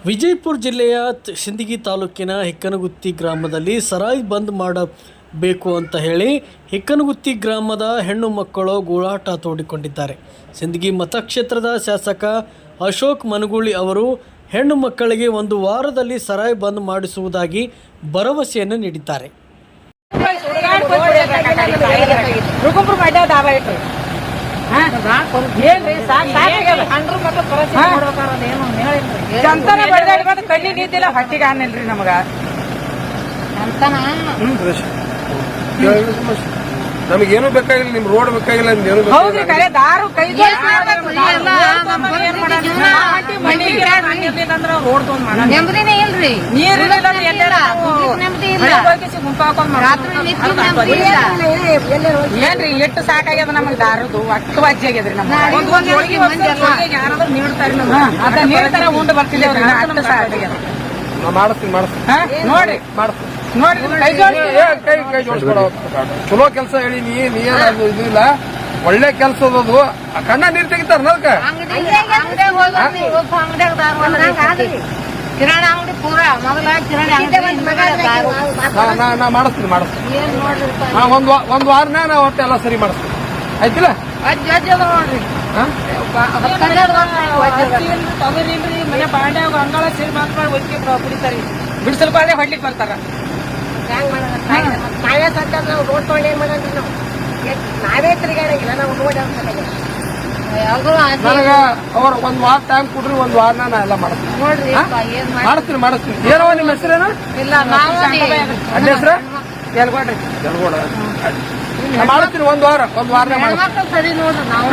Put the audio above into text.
ವಿಜಯಪುರ ಜಿಲ್ಲೆಯ ಸಿಂದಗಿ ತಾಲೂಕಿನ ಹಿಕ್ಕನಗುತ್ತಿ ಗ್ರಾಮದಲ್ಲಿ ಸರಾಯಿ ಬಂದ್ ಮಾಡಬೇಕು ಅಂತ ಹೇಳಿ ಹಿಕ್ಕನಗುತ್ತಿ ಗ್ರಾಮದ ಹೆಣ್ಣು ಮಕ್ಕಳು ಗೋಳಾಟ ತೋಡಿಕೊಂಡಿದ್ದಾರೆ. ಸಿಂದಗಿ ಮತಕ್ಷೇತ್ರದ ಶಾಸಕ ಅಶೋಕ್ ಮನಗೂಳಿ ಅವರು ಹೆಣ್ಣು ಮಕ್ಕಳಿಗೆ ಒಂದು ವಾರದಲ್ಲಿ ಸರಾಯಿ ಬಂದ್ ಮಾಡಿಸುವುದಾಗಿ ಭರವಸೆಯನ್ನು ನೀಡಿದ್ದಾರೆ. ಕಣ್ಣಿ ನಿಂತಿಲ್ಲ ಹೊಟ್ಟಿಗೆ ಅನ್ನಲ್ರಿ ನಮಗ ನಮಗೇನು ಬೇಕಾಗಿಲ್ಲ, ನಿಮ್ ರೋಡ್ ಬೇಕಾಗಿಲ್ಲ, ಹೌದ್ರಿ. ಕರೆ ದಾರು ಕೈ ರೋಡ್ ಏನ್ರಿ ಎಷ್ಟು ಸಾಕಾಗ್ಯದ ನಮಗ್ ದಾರದು ಅಷ್ಟು ವಾಜ್ಯ ಆಗ್ಯದ್ರಿ. ಯಾರಾದ್ರೂ ನೀಡ್ತಾರ ನೀಡ್ತಾರ ಉಂಡು ಬರ್ತಿದ್ದೇವ್ರಿ. ಅಷ್ಟು ಸಾಕಾಗ್ಯದ. ಮಾಡಿಸ್ತೀನಿ ನೋಡ್ರಿ ನೋಡ್ರಿ ಕೈ ಜೋಡಿಸ್ಕೊಡ. ಚಲೋ ಕೆಲಸ ಹೇಳಿ ನೀ ಇದಿಲ್ಲ, ಒಳ್ಳೆ ಕೆಲಸ ಅದು. ಕಣ್ಣ ನೀರ್ ತೆಗಿತಾರ ಅದಕ್ಕ ಕಿರಾಣಿ ಅಂಗಡಿ ಪೂರ ಮೊದಲ ಕಿರಾಣಿ ನಾ ಮಾಡಿಸ್ತೀನಿ ಒಂದ್ ವಾರನ ನಾ ಹೊಟ್ಟೆ ಎಲ್ಲ ಸರಿ ಮಾಡಿಸ್ತೀನಿ. ಆಯ್ತಿಲ್ಲ ನೋಡ್ರಿ ತೊಗರಿಲ್ರಿ ಮನೆ ಬಾಂಡ್ಯಾಗ ಅಂಗಳ ಸೇರಿ ಮಾತ್ರ ಕುಡಿತಾರಿ. ಬಿಡಿಸಲ್ ಬಾಳೆ ಹೊಡ್ಲಿಕ್ ಬರ್ತಾರ. ನಾವೇ ಸದ್ಯ ನಾವು ರೋಡ್ ತೊಗೊಂಡು ಏನ್ ಮಾಡಂದ್ರಿ ನಾವು ನಾವೇ ತಿರುಗಾಡಂಗಿಲ್ಲ. ನಾವು ರೋಡ್ ನನಗ ಅವ್ರ ಒಂದ್ ವಾರ ಟೈಮ್ ಕೊಡ್ರಿ, ಒಂದ್ ವಾರನ ನಾ ಎಲ್ಲ ಮಾಡ್ತೀನಿ. ಮಾಡಿಸ್ತೀನಿ. ಏನೋ ನಿಮ್ ಹೆಸರೇನ? ಇಲ್ಲ ಅಡ್ಡ ಹೆಸರ ಎಲ್ಗೊಡ್ರಿ ಮಾಡ್ತೀನಿ. ಒಂದ್ ವಾರನ ಸರಿ ನೋಡ್ರಿ ನಾವು